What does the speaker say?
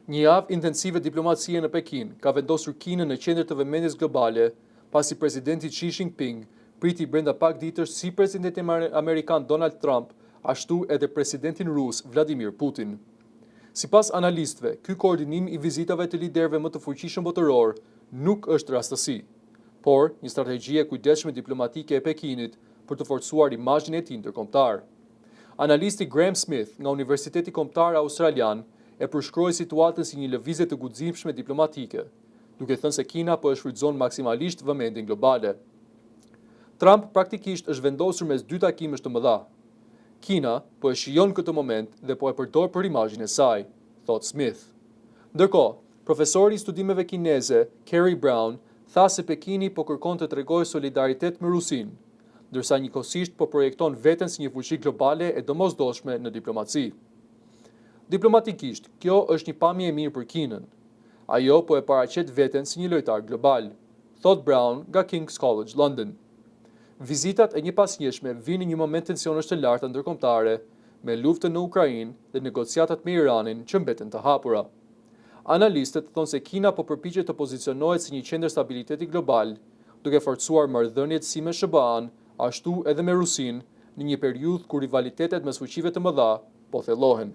Një javë intensive diplomacie në Pekin ka vendosur Kinën në qendër të vëmendjes globale, pasi presidenti Xi Jinping priti brenda pak ditësh si presidenti amerikan Donald Trump, ashtu edhe presidentin rus Vladimir Putin. Sipas analistëve, ky koordinim i vizitave të liderëve më të fuqishëm botëror nuk është rastësi, por një strategji e kujdesshme diplomatike e Pekinit për të forcuar imazhin e tij ndërkombëtar. Analisti Graham Smith nga Universiteti Kombëtar Australian e përshkroi situatën si një lëvizje të guximshme diplomatike, duke thënë se Kina po e shfrytëzon maksimalisht vëmendjen globale. Trump praktikisht është vendosur mes dy takimesh të mëdha. Kina po e shijon këtë moment dhe po e përdor për imazhin e saj, thot Smith. Ndërkohë, profesori i studimeve kineze Carrie Brown tha se Pekini po kërkon të tregojë solidaritet me Rusinë, ndërsa njëkohësisht po projekton veten si një fuqi globale e domosdoshme në diplomaci. Diplomatikisht, kjo është një pamje e mirë për Kinën. Ajo po e paraqet veten si një lojtar global, thot Brown nga King's College London. Vizitat e njëpasnjeshme vijnë në një moment tensionesh të larta ndërkombëtare, me luftën në Ukrainë dhe negociatat me Iranin që mbeten të hapura. Analistët thonë se Kina po përpiqet të pozicionohet si një qendër stabiliteti global, duke forcuar marrëdhëniet si me SBA-n, ashtu edhe me Rusinë, në një periudhë kur rivalitetet mes fuqive të mëdha po thellohen.